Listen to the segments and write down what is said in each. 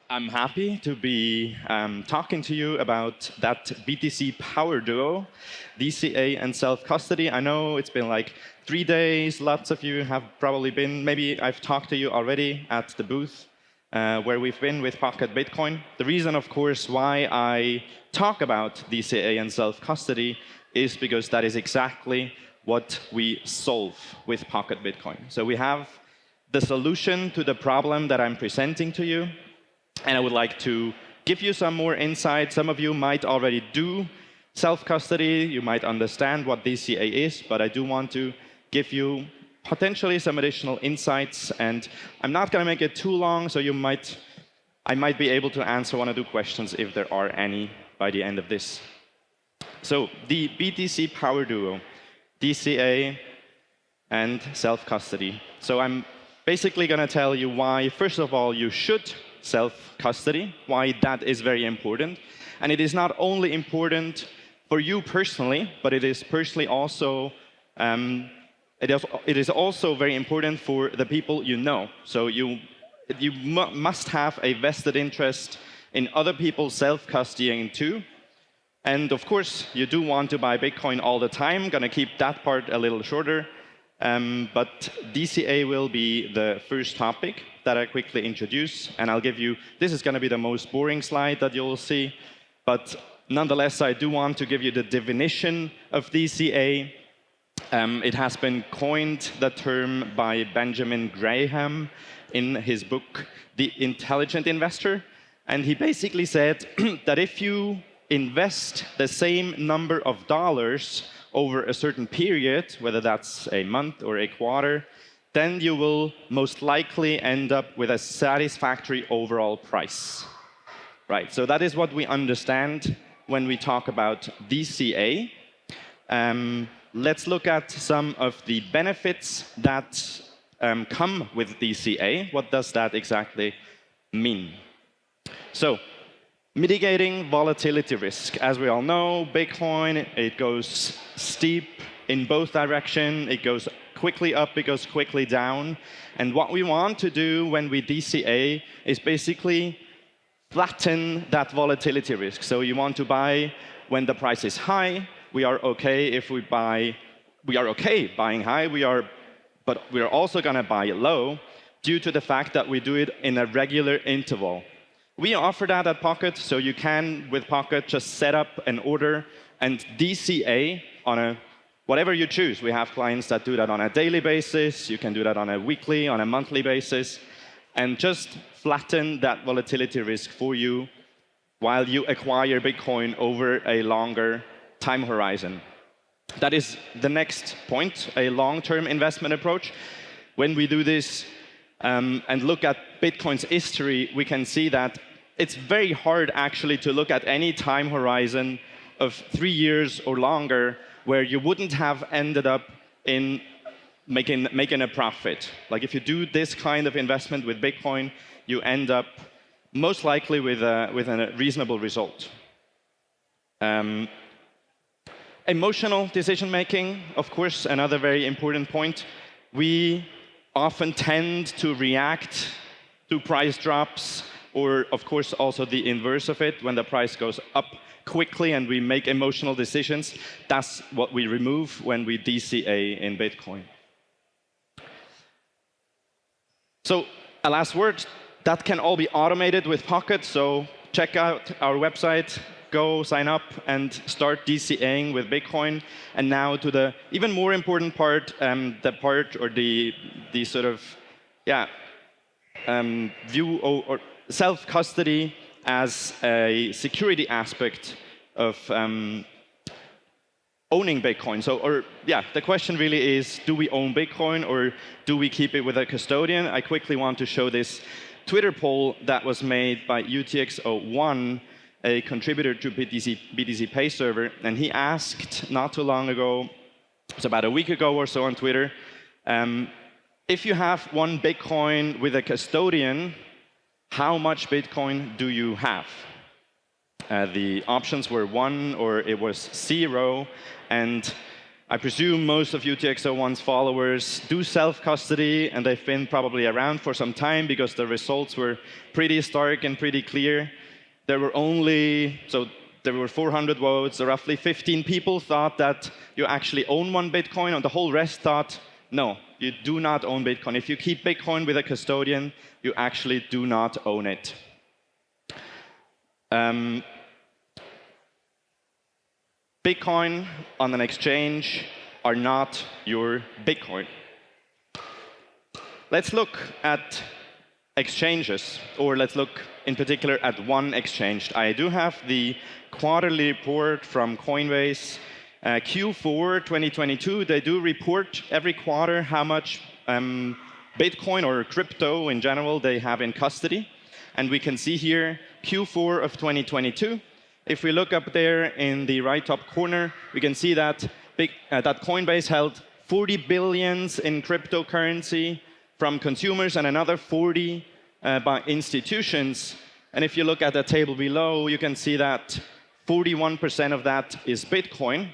I'm happy to be talking to you about that BTC power duo, DCA and self-custody. I know it's been like 3 days. Lots of you have probably been. Maybe I've talked to you already at the booth where we've been with Pocket Bitcoin. The reason, of course, why I talk about DCA and self-custody is because that is exactly what we solve with Pocket Bitcoin. So we have the solution to the problem that I'm presenting to you. And I would like to give you some more insight. Some of you might already do self-custody. You might understand what DCA is, but I do want to give you potentially some additional insights. And I'm not going to make it too long, so I might be able to answer one or two questions if there are any by the end of this. So the BTC power duo, DCA and self-custody. So I'm basically going to tell you why, first of all, you should self-custody, why that is very important. And it is not only important for you personally, but it is personally also, it is also very important for the people you know. So you must have a vested interest in other people self-custodying too. And of course, you do want to buy Bitcoin all the time. Gonna keep that part a little shorter. But DCA will be the first topic that I quickly introduce, and I'll give you, this is going to be the most boring slide that you'll see, but nonetheless, I do want to give you the definition of DCA. It has been coined, the term, by Benjamin Graham in his book, The Intelligent Investor, and he basically said that if you invest the same number of dollars over a certain period, whether that's a month or a quarter, then you will most likely end up with a satisfactory overall price. Right, so that is what we understand when we talk about DCA. Let's look at some of the benefits that come with DCA. What does that exactly mean? So, mitigating volatility risk. As we all know, Bitcoin, it goes steep in both directions. It goes quickly up, it goes quickly down. And what we want to do when we DCA is basically flatten that volatility risk. So you want to buy when the price is high. We are okay if we buy, we are okay buying high, but we are also going to buy low due to the fact that we do it in a regular interval. We offer that at Pocket, so you can, with Pocket, just set up an order and DCA on a whatever you choose. We have clients that do that on a daily basis. You can do that on a weekly, on a monthly basis, and just flatten that volatility risk for you while you acquire Bitcoin over a longer time horizon. That is the next point, a long-term investment approach. When we do this and look at Bitcoin's history, we can see that it's very hard actually to look at any time horizon of 3 years or longer where you wouldn't have ended up in making a profit. Like if you do this kind of investment with Bitcoin, you end up most likely with a reasonable result. Emotional decision making, of course, another very important point. We often tend to react to price drops, or of course also the inverse of it, when the price goes up quickly and we make emotional decisions. That's what we remove when we DCA in Bitcoin. So a last word, that can all be automated with Pocket, so check out our website, go sign up and start DCAing with Bitcoin. And now to the even more important part, the part or the sort of, view or self-custody as a security aspect of owning Bitcoin. So, the question really is, do we own Bitcoin or do we keep it with a custodian? I quickly want to show this Twitter poll that was made by UTX01, a contributor to BTC Pay server, and he asked not too long ago, it's about a week ago or so on Twitter, if you have one Bitcoin with a custodian, how much Bitcoin do you have? The options were 1 or it was 0, and I presume most of UTXO1's followers do self-custody, and they've been probably around for some time because the results were pretty stark and pretty clear. There were 400 votes, so roughly 15 people thought that you actually own one Bitcoin, and the whole rest thought, no, you do not own Bitcoin. If you keep Bitcoin with a custodian, you actually do not own it. Bitcoin on an exchange are not your Bitcoin. Let's look at exchanges, or let's look in particular at one exchange. I do have the quarterly report from Coinbase. Q4 2022, they do report every quarter how much Bitcoin or crypto in general they have in custody. And we can see here Q4 of 2022. If we look up there in the right top corner, we can see that Coinbase held 40 billions in cryptocurrency from consumers and another 40 by institutions. And if you look at the table below, you can see that 41% of that is Bitcoin.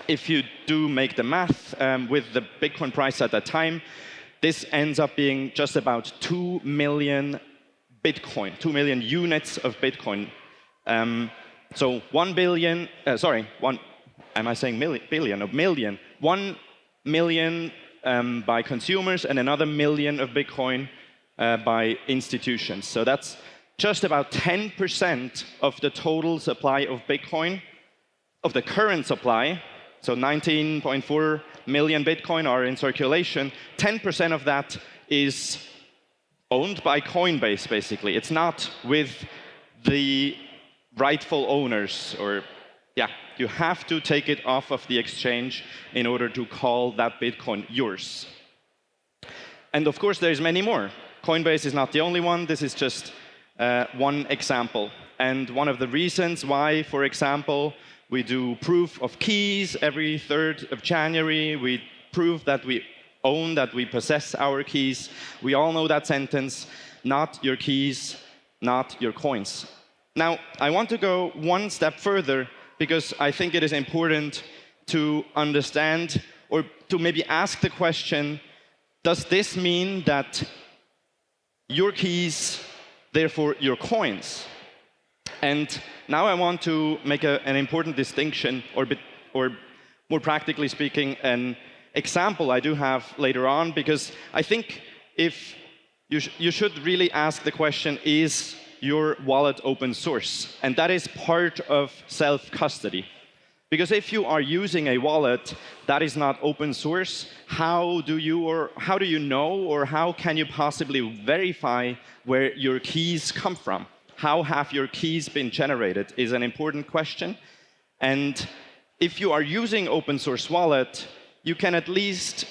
If you do make the math with the Bitcoin price at that time, this ends up being just about 2 million Bitcoin, 2 million units of Bitcoin. So 1 billion, am I saying billion or million? 1 million by consumers and another million of Bitcoin by institutions. So that's just about 10% of the total supply of Bitcoin, of the current supply. So 19.4 million Bitcoin are in circulation. 10% of that is owned by Coinbase, basically. It's not with the rightful owners, or you have to take it off of the exchange in order to call that Bitcoin yours. And of course, there's many more. Coinbase is not the only one. This is just one example. And one of the reasons why, for example, we do proof of keys every 3rd of January. We prove that we own, that we possess our keys. We all know that sentence, not your keys, not your coins. Now, I want to go one step further because I think it is important to understand, or to maybe ask the question, does this mean that your keys, therefore your coins? And now I want to make an important distinction, or more practically speaking, an example I do have later on, because I think if you should really ask the question, is your wallet open source? And that is part of self-custody. Because if you are using a wallet that is not open source, how do you know, or how can you possibly verify where your keys come from? How have your keys been generated is an important question. And if you are using open source wallet, you can at least,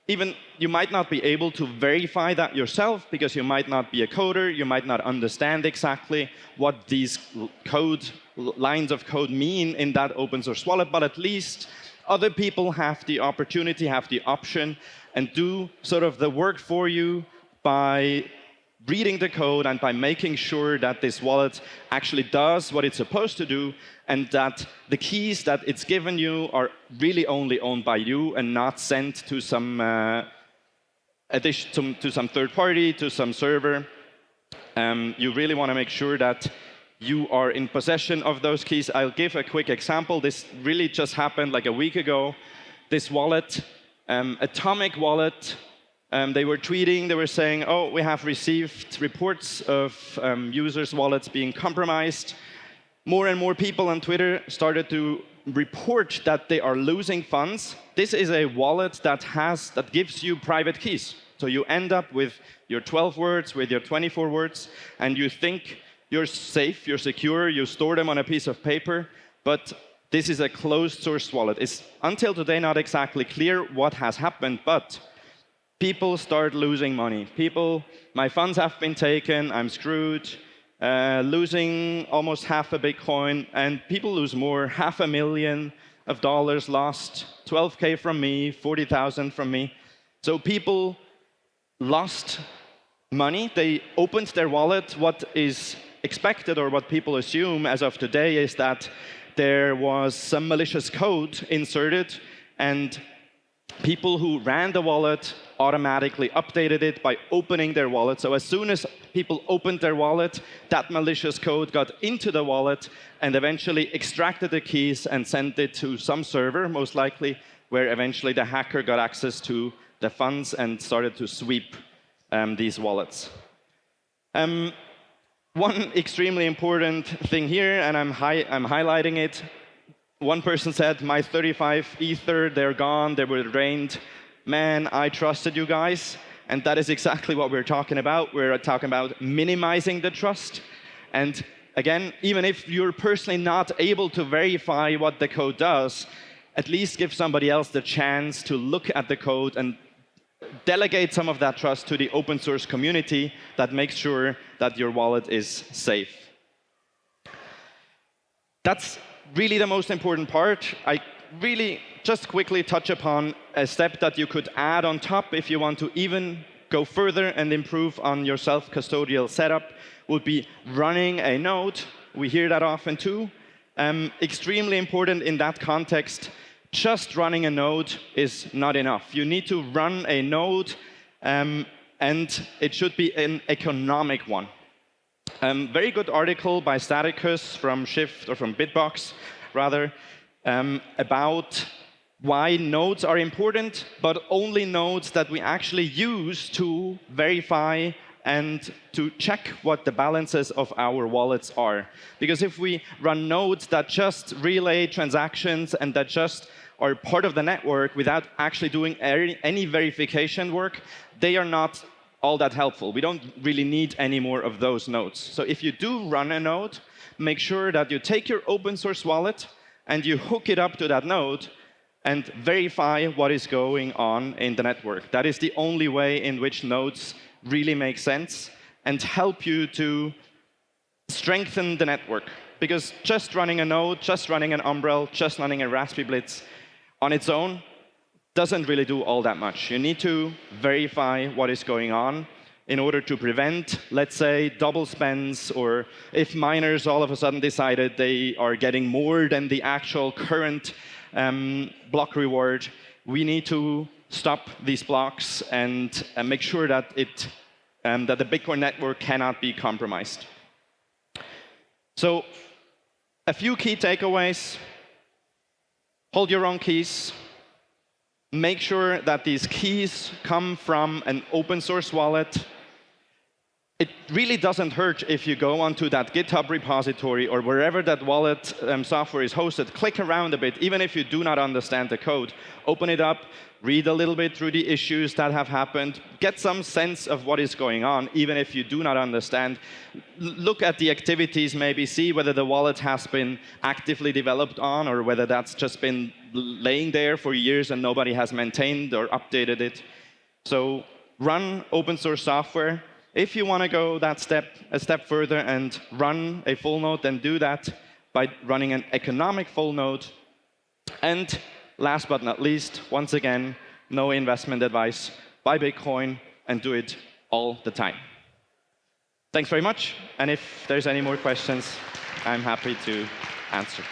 you might not be able to verify that yourself because you might not be a coder, you might not understand exactly what these lines of code mean in that open source wallet, but at least other people have the opportunity, have the option, and do sort of the work for you by reading the code and by making sure that this wallet actually does what it's supposed to do, and that the keys that it's given you are really only owned by you and not sent to some to some third party, to some server. You really want to make sure that you are in possession of those keys. I'll give a quick example. This really just happened like a week ago. This wallet, Atomic Wallet, they were tweeting, they were saying, oh, we have received reports of users' wallets being compromised. More and more people on Twitter started to report that they are losing funds. This is a wallet that gives you private keys. So you end up with your 12 words, with your 24 words, and you think you're safe, you're secure, you store them on a piece of paper, but this is a closed source wallet. It's until today not exactly clear what has happened, but people start losing money. My funds have been taken, I'm screwed, losing almost half a Bitcoin, and people lose more, $500,000 lost, 12K from me, 40,000 from me. So people lost money, they opened their wallet. What is expected, or what people assume as of today, is that there was some malicious code inserted and people who ran the wallet automatically updated it by opening their wallet. So as soon as people opened their wallet, that malicious code got into the wallet and eventually extracted the keys and sent it to some server, most likely, where eventually the hacker got access to the funds and started to sweep these wallets. One extremely important thing here, and I'm highlighting it. One person said, my 35 Ether, they're gone, they were drained. Man, I trusted you guys. And that is exactly what we're talking about. We're talking about minimizing the trust. And again, even if you're personally not able to verify what the code does, at least give somebody else the chance to look at the code and delegate some of that trust to the open source community that makes sure that your wallet is safe. That's really the most important part. I really just quickly touch upon a step that you could add on top if you want to even go further and improve on your self-custodial setup, would be running a node. We hear that often too. Extremely important in that context. Just running a node is not enough. You need to run a node, and it should be an economic one. Very good article by Staticus from Shift, or from Bitbox, rather, about why nodes are important, but only nodes that we actually use to verify and to check what the balances of our wallets are. Because if we run nodes that just relay transactions and that just are part of the network without actually doing any verification work, they are not all that helpful. We don't really need any more of those nodes. So if you do run a node, make sure that you take your open source wallet and you hook it up to that node and verify what is going on in the network. That is the only way in which nodes really make sense and help you to strengthen the network. Because just running a node, just running an Umbrel, just running a Raspberry Blitz on its own doesn't really do all that much. You need to verify what is going on in order to prevent, let's say, double spends, or if miners all of a sudden decided they are getting more than the actual current block reward. We need to stop these blocks and make sure that that the Bitcoin network cannot be compromised. So, a few key takeaways. Hold your own keys. Make sure that these keys come from an open source wallet. It really doesn't hurt if you go onto that GitHub repository or wherever that wallet software is hosted, click around a bit, even if you do not understand the code. Open it up, read a little bit through the issues that have happened, get some sense of what is going on, even if you do not understand. Look at the activities, maybe see whether the wallet has been actively developed on or whether that's just been laying there for years and nobody has maintained or updated it. So run open source software. If you want to go a step further and run a full node, then do that by running an economic full node. And last but not least, once again, no investment advice. Buy Bitcoin and do it all the time. Thanks very much. And if there's any more questions, I'm happy to answer.